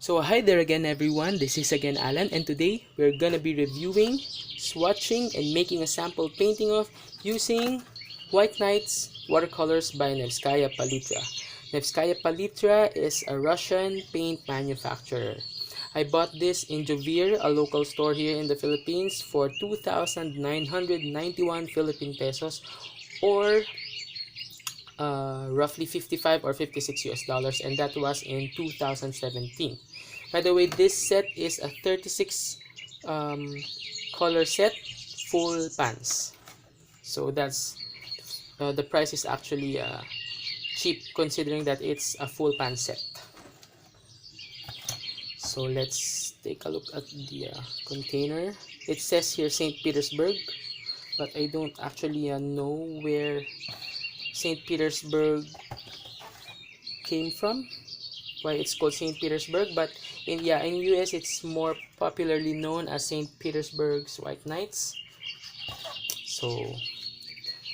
So hi there again everyone, this is again Alan, and today we're gonna be reviewing, swatching, and making a sample painting of using White Nights watercolors by Nevskaya Palitra. Nevskaya Palitra is a Russian paint manufacturer. I bought this in Jovir, a local store here in the Philippines, for 2,991 Philippine pesos, or roughly 55 or 56 US dollars, and that was in 2017. By the way, this set is a 36 color set, full pans. So that's the price is actually cheap considering that it's a full pan set. So let's take a look at the container. It says here Saint Petersburg, but I don't actually know where Saint Petersburg came from, why it's called Saint Petersburg, but in US it's more popularly known as Saint Petersburg's White Nights. So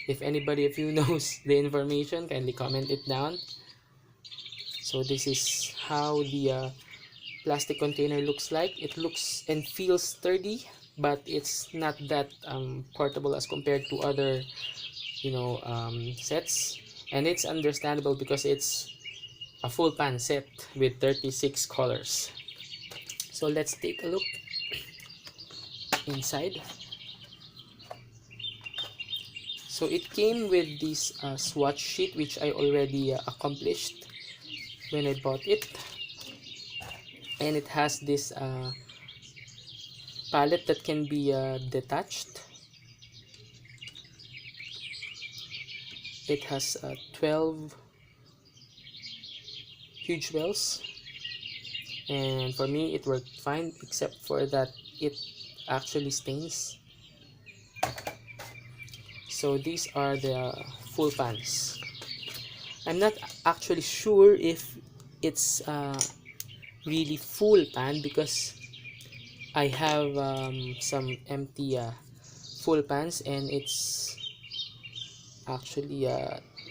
if anybody of you knows the information, kindly comment it down. So this is how the plastic container looks like. It looks and feels sturdy, but it's not that portable as compared to other sets, and it's understandable because it's a full pan set with 36 colors. So let's take a look inside. So it came with this swatch sheet, which I already accomplished when I bought it, and it has this palette that can be detached. It has 12 huge wells, and for me it worked fine, except for that it actually stains. So these are the full pans. I'm not actually sure if it's really full pan because I have some empty full pans, and it's actually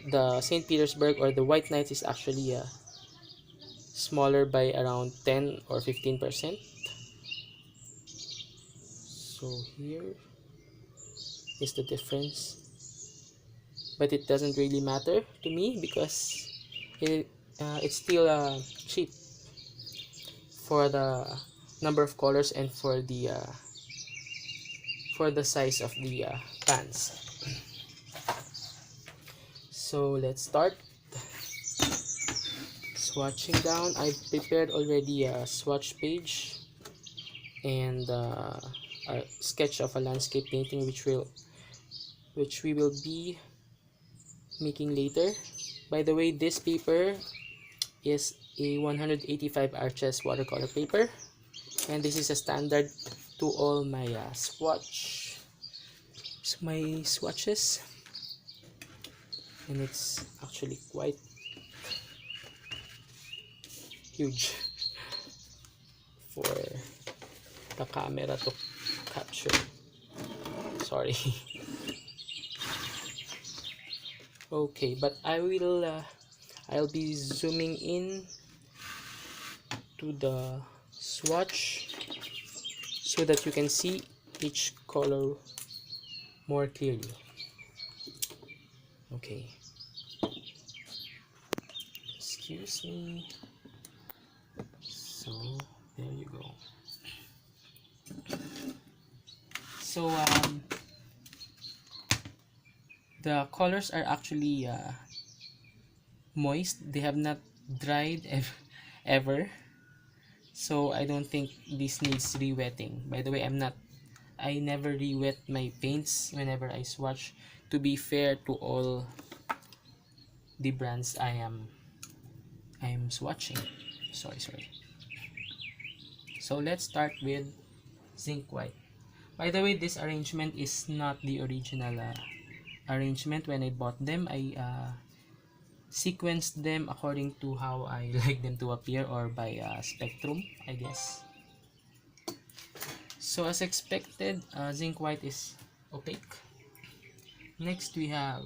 the Saint Petersburg or the White Nights is actually smaller by around 10 or 15%. So here is the difference, but it doesn't really matter to me because it's still cheap for the number of colors and for the size of the pans. So let's start swatching down. I prepared already a swatch page and a sketch of a landscape painting which we will be making later. By the way, this paper is a 185 arches watercolor paper, and this is a standard to all my swatches, and it's actually quite huge for the camera to capture. Sorry. Okay, but I'll be zooming in to the swatch so that you can see each color more clearly. Okay, excuse me. So there you go. So the colors are actually moist. They have not dried ever, so I don't think this needs re-wetting. By the way, I never re-wet my paints whenever I swatch, to be fair to all the brands I am swatching. Sorry. So let's start with Zinc White. By the way, this arrangement is not the original arrangement. When I bought them, I sequenced them according to how I like them to appear, or by spectrum, I guess. So as expected, Zinc White is opaque. Next we have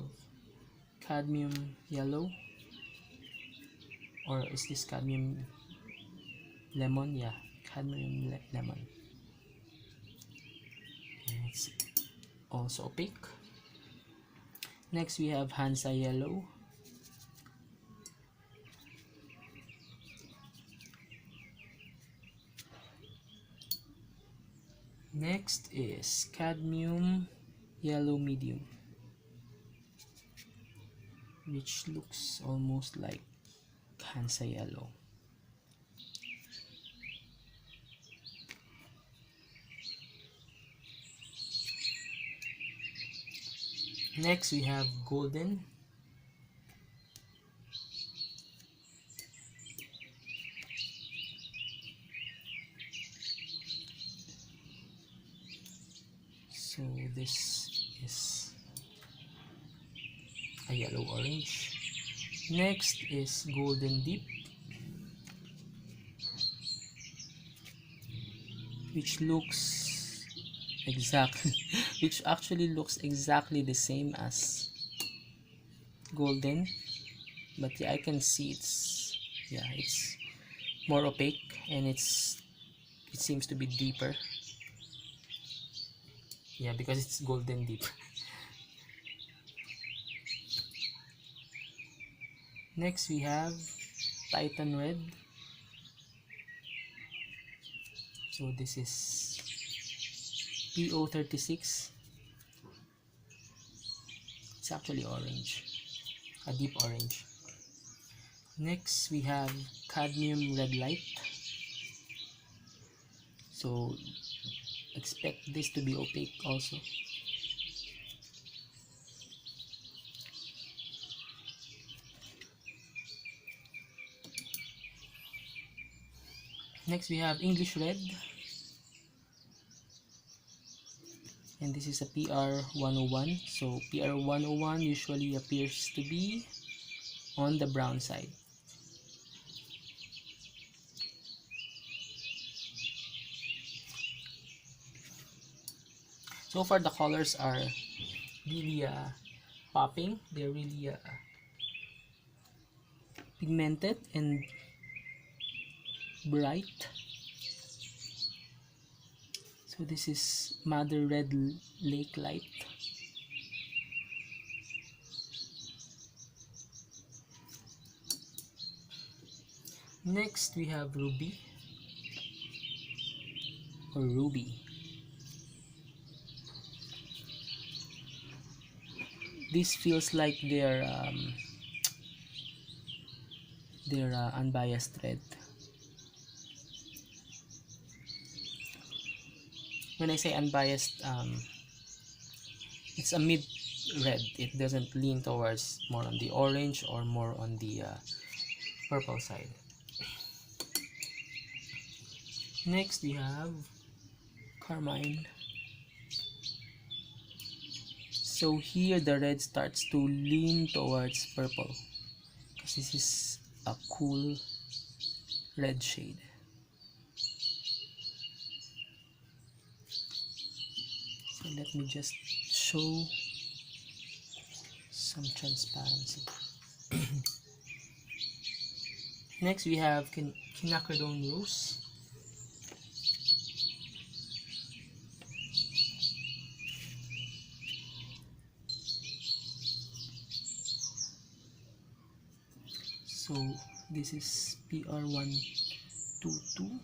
Cadmium Yellow, or is this Cadmium lemon, yeah, cadmium lemon. And it's also opaque. Next we have Hansa yellow. Next is cadmium yellow medium, which looks almost like Hansa yellow. Next we have golden. So this is a yellow orange. Next is golden deep, which looks exactly which actually looks exactly the same as golden, but yeah, I can see it's more opaque, and it seems to be deeper. Yeah, because it's golden deep. Next we have Titan red. So this is PO36. It's actually orange, a deep orange. Next we have cadmium red light. So expect this to be opaque also. Next we have English red, and this is a PR101. So PR101 usually appears to be on the brown side. So far the colors are really popping. They're really pigmented and bright. So this is Mother Red Lake Light. Next we have Ruby or Ruby. This feels like their unbiased red. When I say unbiased, it's a mid red. It doesn't lean towards more on the orange or more on the purple side. Next we have Carmine. So here the red starts to lean towards purple, because this is a cool red shade. So let me just show some transparency. Next we have Quinocradone rose. So this is PR122.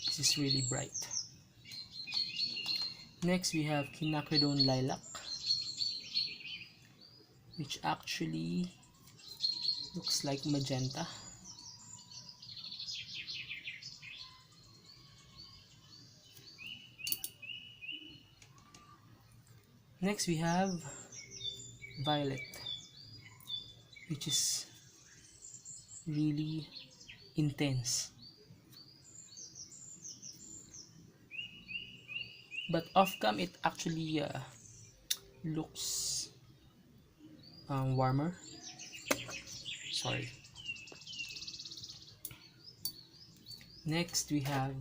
This is really bright. Next we have Quinocradone Lilac, which actually looks like magenta. Next we have Violet, which is really intense. But off cam it actually looks warmer. Sorry. Next we have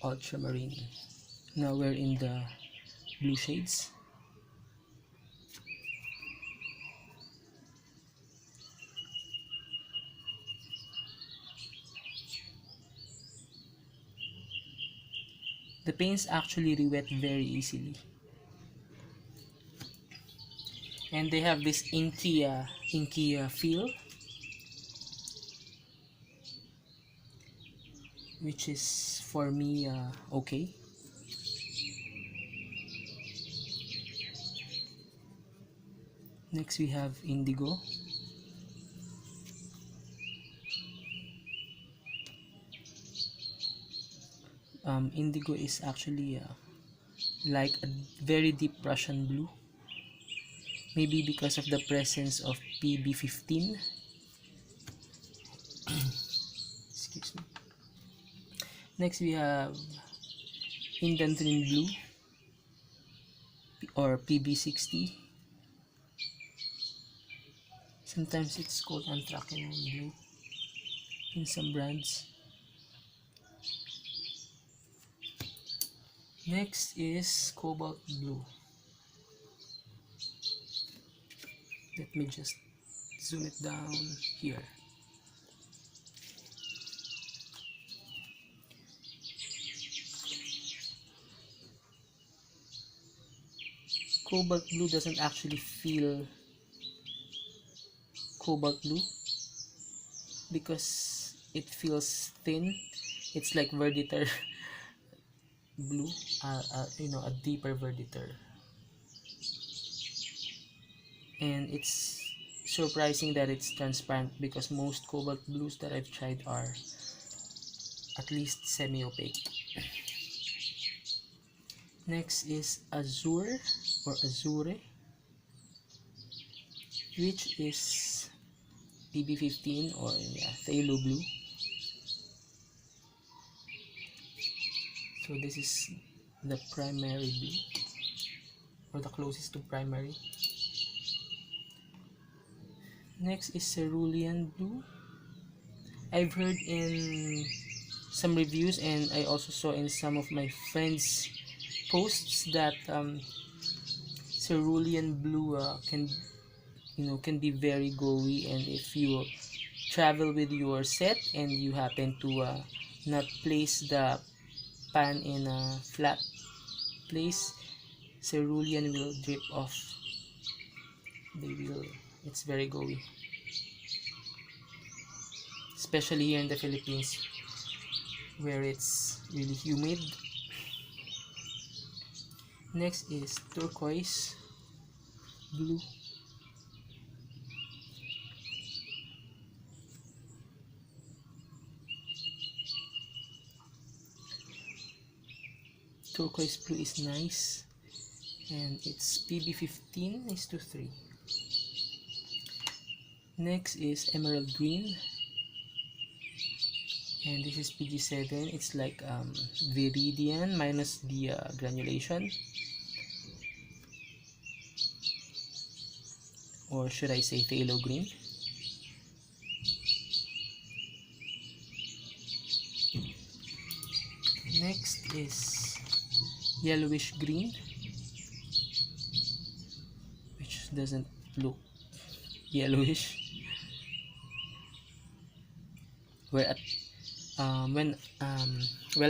Ultramarine. Now we're in the blue shades. The paints actually re-wet very easily. And they have this inky feel, which is for me okay. Next we have Indigo. Indigo is actually like a very deep Russian blue, maybe because of the presence of PB15. Excuse me. Next we have Indanthrene blue or PB60. Sometimes it's called anthracene blue in some brands. Next is Cobalt blue. Let me just zoom it down here. Cobalt blue doesn't actually feel cobalt blue because it feels thin. It's like verditer blue, a deeper verditer. And it's surprising that it's transparent because most cobalt blues that I've tried are at least semi-opaque. Next is Azure or Azure, which is PB15 or phthalo blue. So this is the primary blue, or the closest to primary. Next is Cerulean blue. I've heard in some reviews, and I also saw in some of my friends' posts that Cerulean blue can be very gooey, and if you travel with your set and you happen to not place the pan in a flat place, Cerulean will drip off. It's very gooey, especially here in the Philippines where it's really humid. Next is Turquoise blue. Turquoise blue is nice, and it's PB15:3. Next is Emerald green, and this is PG7. It's like Viridian minus the granulation, or should I say phthalo green. Next is yellowish green, which doesn't look yellowish. Well,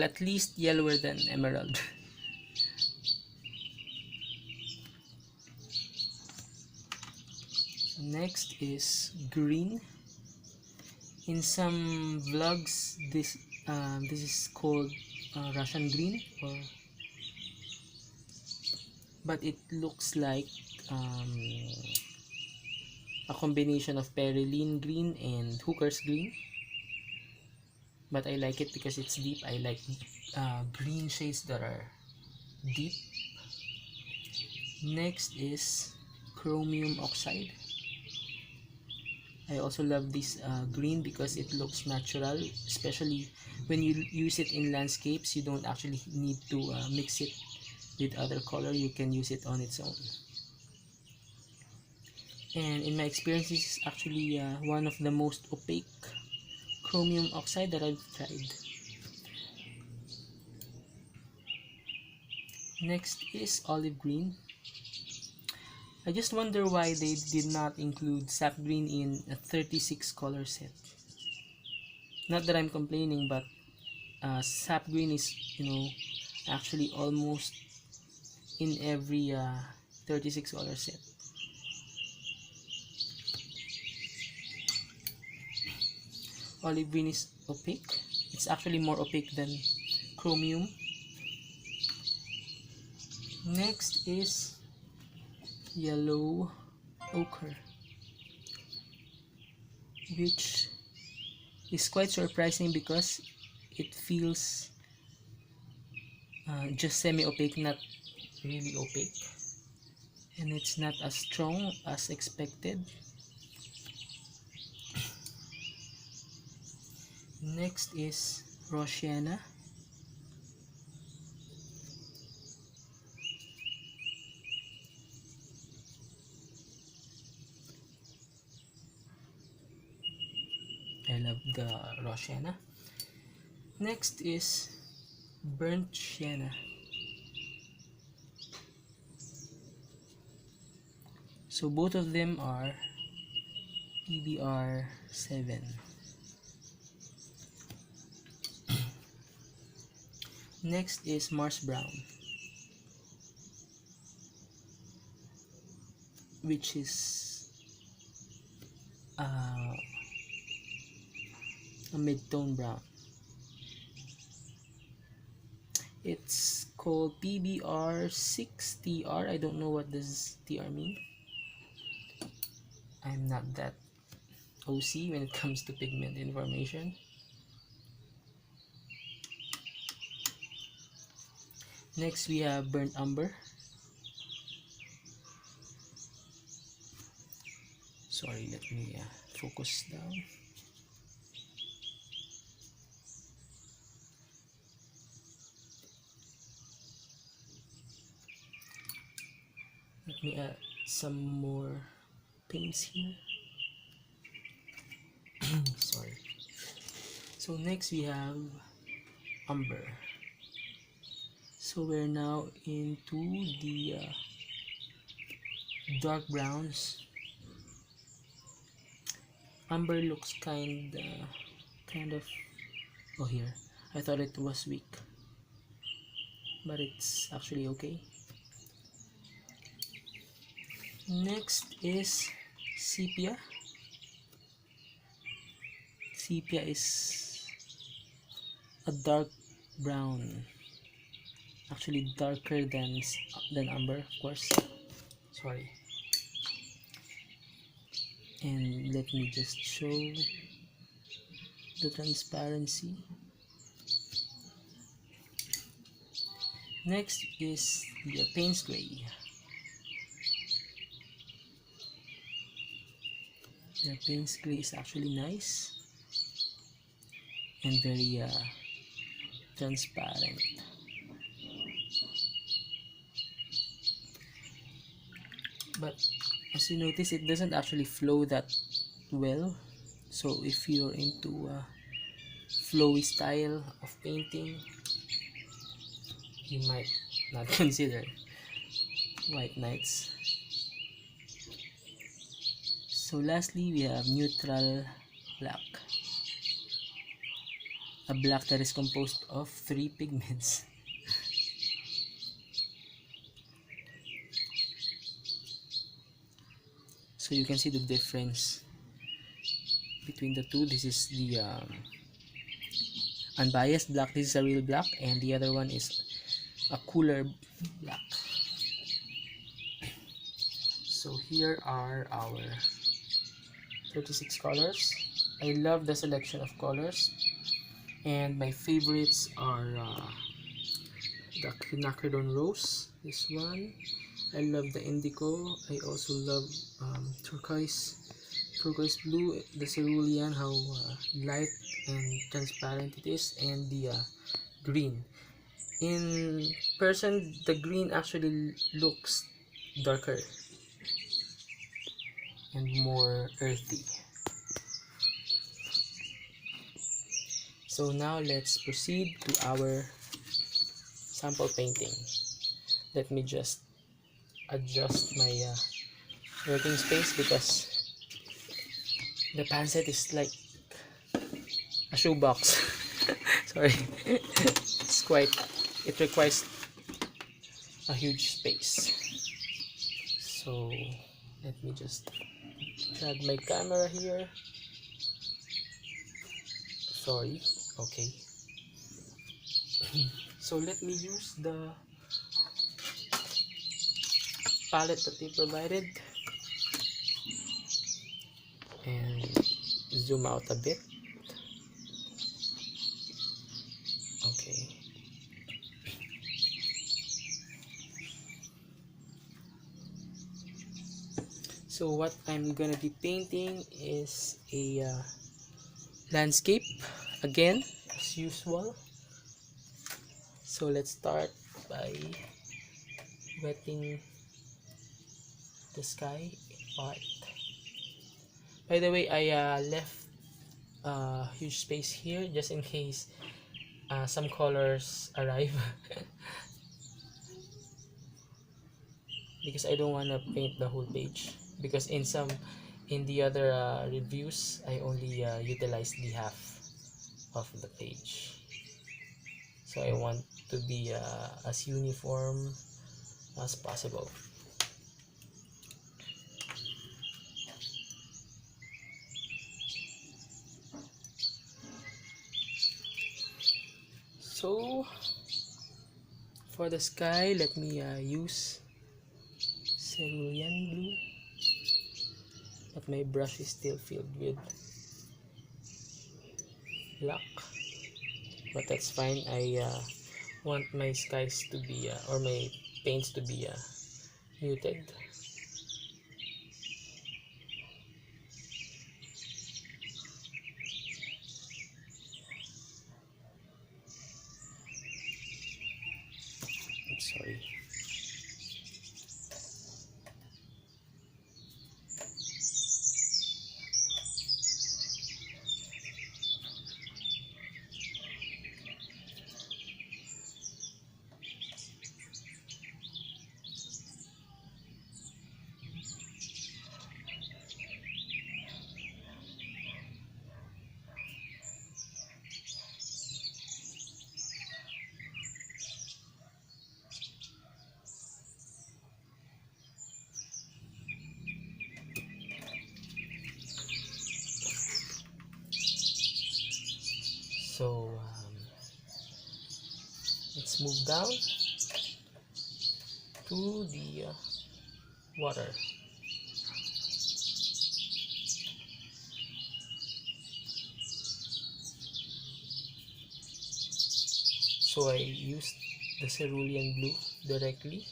at least yellower than emerald. Next is green. In some vlogs, this is called Russian green, but it looks like a combination of Perylene green and Hooker's green. But I like it because it's deep. I like green shades that are deep. Next is Chromium Oxide. I also love this green because it looks natural, especially when you use it in landscapes. You don't actually need to mix it with other color. You can use it on its own. And in my experience, this is actually one of the most opaque chromium oxide that I've tried. Next is olive green. I just wonder why they did not include sap green in a 36 color set. Not that I'm complaining, but sap green is, actually almost in every 36 color set. Olive green is opaque. It's actually more opaque than chromium. Next is yellow ochre, which is quite surprising because it feels just semi-opaque, not really opaque, and it's not as strong as expected. Next is raw sienna. I love the raw sienna. Next is burnt sienna. So both of them are PBR 7. Next is Mars brown, which is a mid-tone brown. It's called PBR 6TR. I don't know what does TR mean. I'm not that OC when it comes to pigment information. Next we have burnt umber. Sorry, let me focus down. Let me add some more paints here. Sorry. So next we have umber. So we're now into the dark browns. Umber looks kind of, oh here, I thought it was weak, but it's actually okay. Next is sepia. Sepia is a dark brown, actually darker than umber, of course. Sorry. And let me just show the transparency. Next is the Paynes gray. The Paynes gray is actually nice and very transparent. But as you notice, it doesn't actually flow that well. So if you're into a flowy style of painting, you might not consider white nights. So lastly, we have neutral black, a black that is composed of 3 pigments. So you can see the difference between the two. This is the unbiased black, this is a real black, and the other one is a cooler black. So here are our 36 colors. I love the selection of colors, and my favorites are the Quinocradone rose, this one. I love the indigo. I also love turquoise blue, the cerulean, how light and transparent it is, and the green. In person, the green actually looks darker and more earthy. So now let's proceed to our sample painting. Let me just adjust my working space because the pancet is like a shoebox. Sorry. It requires a huge space. So let me just drag my camera here. Sorry. Okay. So let me use the palette that they provided and zoom out a bit. Okay. So what I'm gonna be painting is a landscape again, as usual. So let's start by wetting the sky part. By the way, I left a huge space here just in case some colors arrive. Because I don't want to paint the whole page, because in the other reviews I only utilized the half of the page, so I want to be as uniform as possible. So for the sky, let me use cerulean blue, but my brush is still filled with black, but that's fine. I want my skies to be or my paints to be muted. I'm sorry. So let's move down to the water. So I used the cerulean blue directly.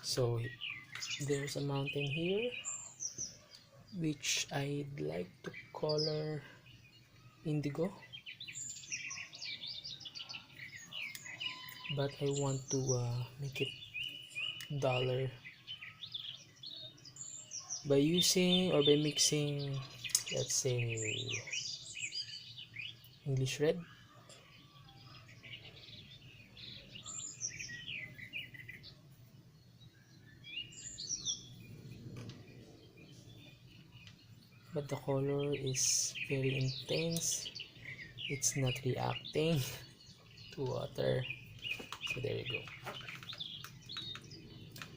So there's a mountain here which I'd like to color indigo, but I want to make it duller by using or by mixing, let's say, English red. But the color is very intense, it's not reacting to water, so there you go.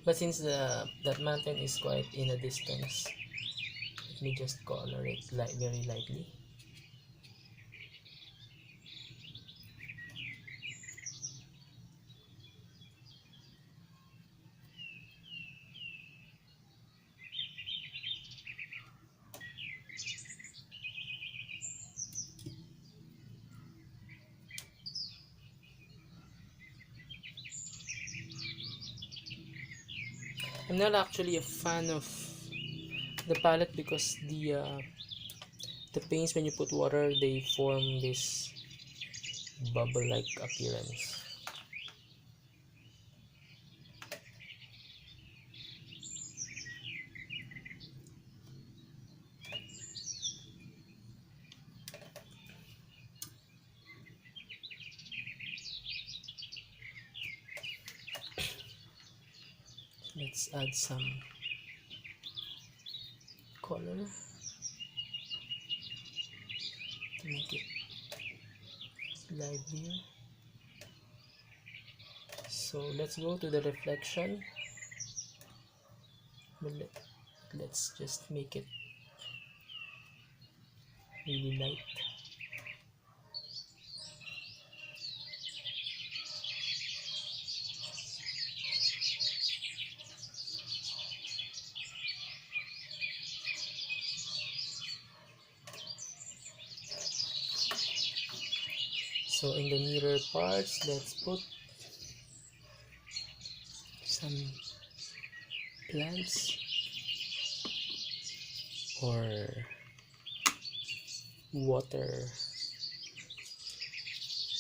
But since that mountain is quite in a distance, let me just color it very lightly. I'm not actually a fan of the palette because the paints, when you put water, they form this bubble like appearance. Let's add some color to make it livelier. So let's go to the reflection. Let's just make it really light. So in the mirror parts, let's put some plants or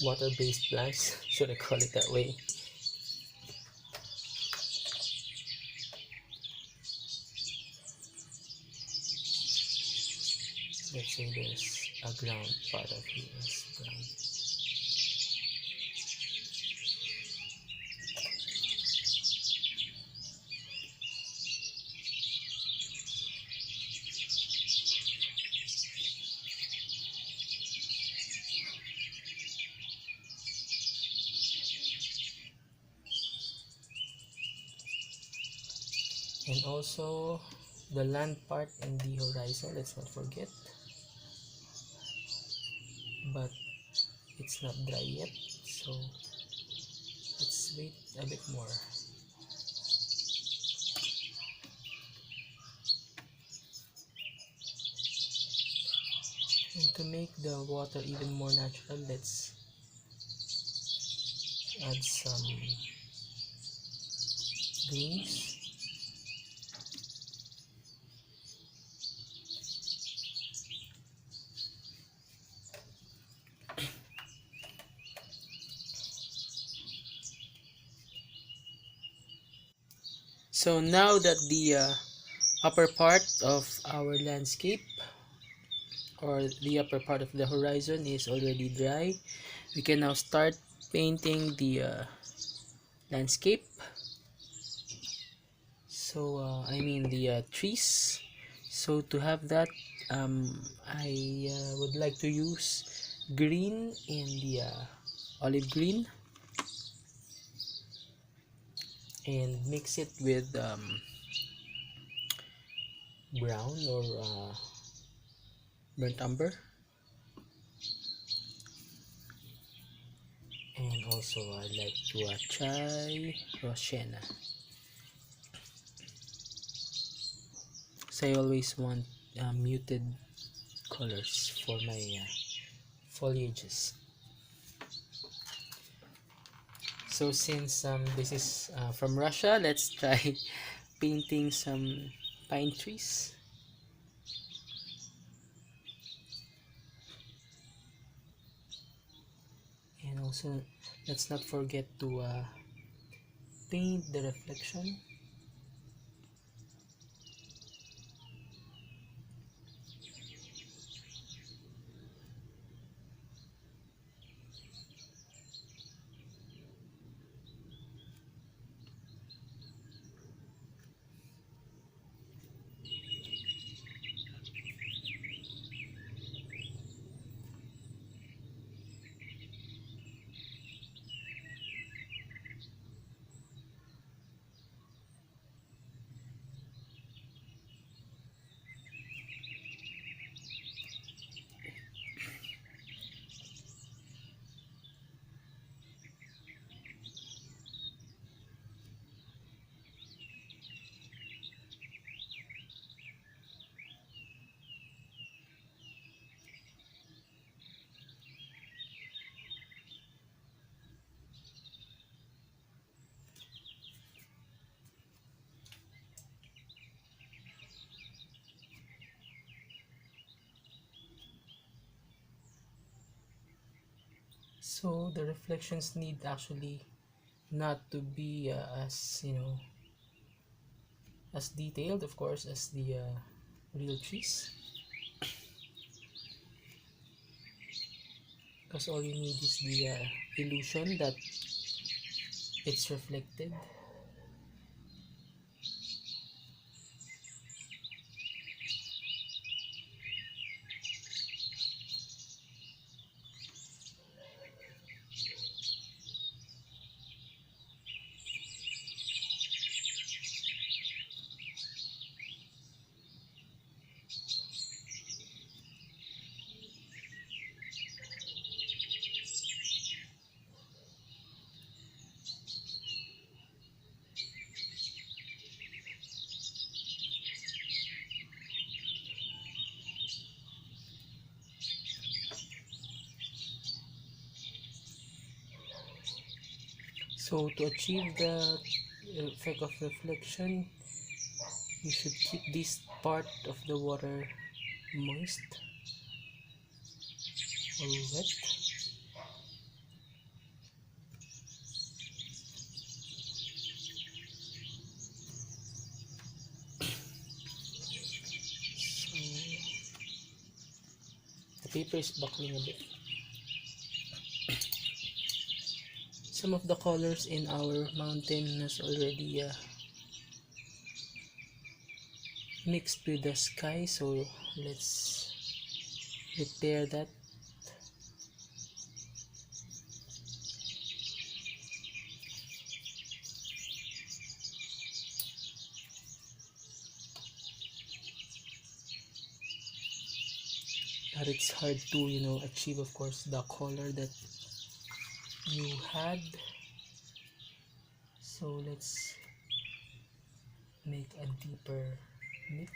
water-based plants, should I call it that way? Let's say there's a ground part of here is brown. And also the land part in the horizon, let's not forget, but it's not dry yet, so let's wait a bit more. And to make the water even more natural, let's add some greens. So now that the upper part of our landscape or the upper part of the horizon is already dry, we can now start painting the landscape. So I mean the trees. So to have that, I would like to use green and the olive green and mix it with brown or burnt umber, and also I like to try Sienna. So I always want muted colors for my foliages. So since this is from Russia, let's try painting some pine trees. And also let's not forget to paint the reflection. So the reflections need actually not to be as, you know, as detailed, of course, as the real trees, because all you need is the illusion that it's reflected. So to achieve the effect of reflection, you should keep this part of the water moist or wet. So the paper is buckling a bit. Some of the colors in our mountain has already mixed with the sky, so let's repair that. But it's hard to, you know, achieve, of course, the color that you had. So let's make a deeper mix.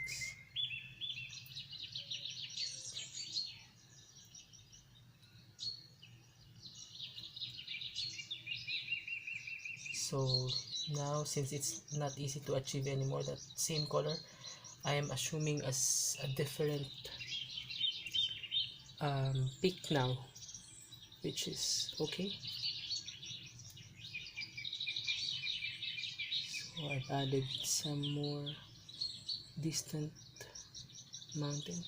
So now, since it's not easy to achieve anymore that same color, I am assuming as a different peak now, which is okay. So I've added some more distant mountain.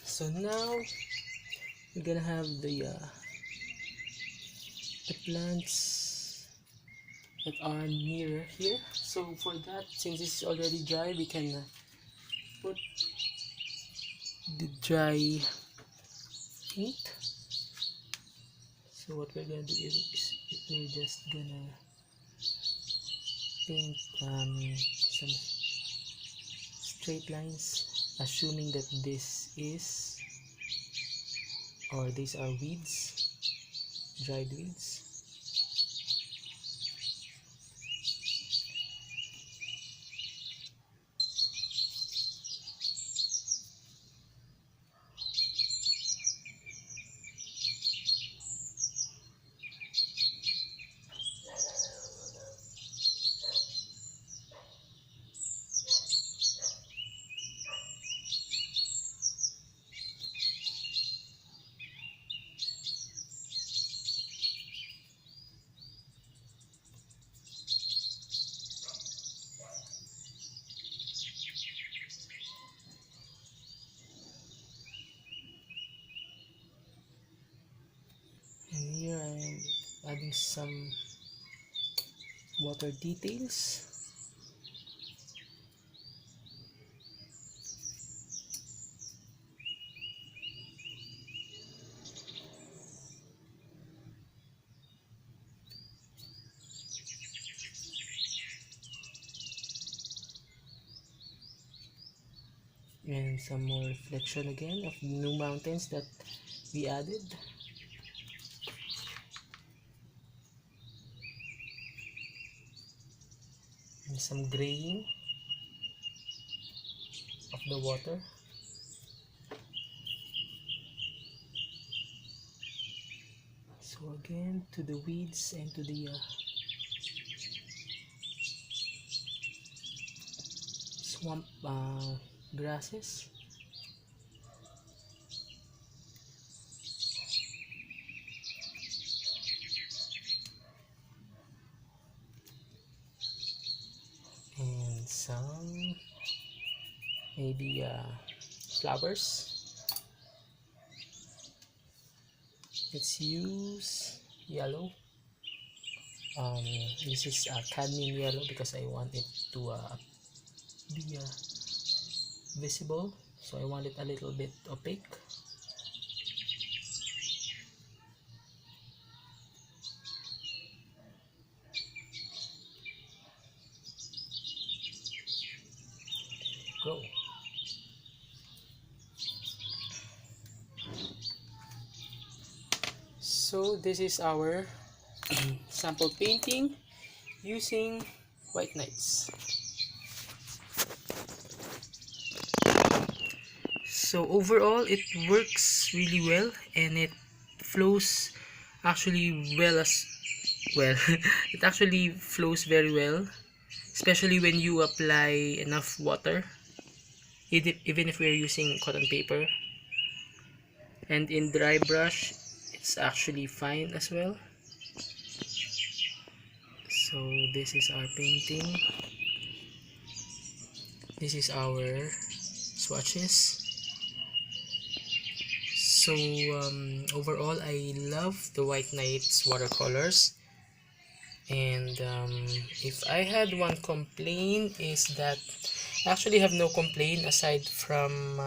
So now we're gonna have the plants that are nearer here. So for that, since it's already dry, we can put the dry paint. So what we're gonna do is we're just gonna paint some straight lines, assuming that this is, or these are weeds, dried weeds. And here I am adding some water details. And some more reflection again of new mountains that we added. And some graying of the water. So again, to the weeds and to the swamp grasses. And some maybe flowers. Let's use yellow. This is cadmium yellow because I want it to be visible, so I want it a little bit opaque. Go. So this is our sample painting using white knights. So overall it works really well, and it flows actually well as well. It actually flows very well, especially when you apply enough water, even if we're using cotton paper. And in dry brush it's actually fine as well. So this is our painting. This is our swatches. So overall I love the White Knights watercolors, and if I had one complaint is that I actually have no complaint aside from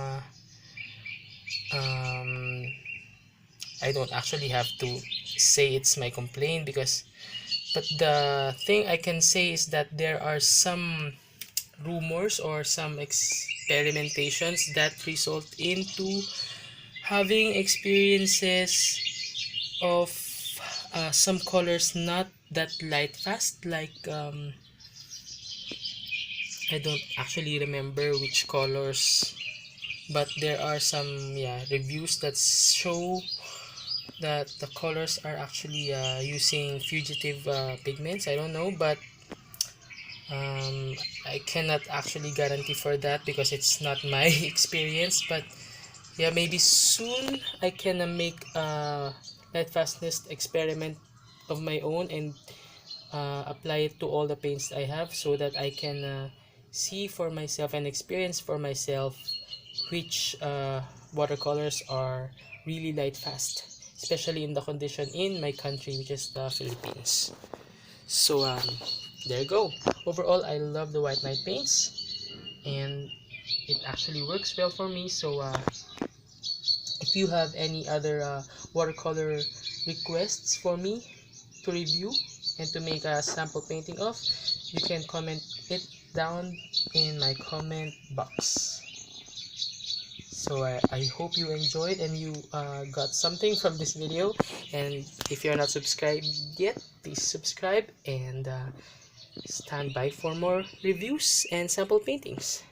I don't actually have to say it's my complaint, but the thing I can say is that there are some rumors or some experimentations that result into having experiences of some colors not that light fast, like I don't actually remember which colors, but there are some reviews that show that the colors are actually using fugitive pigments. I don't know, but I cannot actually guarantee for that because it's not my experience. But yeah, maybe soon I can make a lightfastness experiment of my own and apply it to all the paints I have, so that I can see for myself and experience for myself which watercolors are really light fast, especially in the condition in my country, which is the Philippines. So there you go. Overall I love the White Knight paints, and it actually works well for me. So if you have any other watercolor requests for me to review and to make a sample painting of, you can comment it down in my comment box. So I hope you enjoyed and you got something from this video, and if you're not subscribed yet, please subscribe and stand by for more reviews and sample paintings.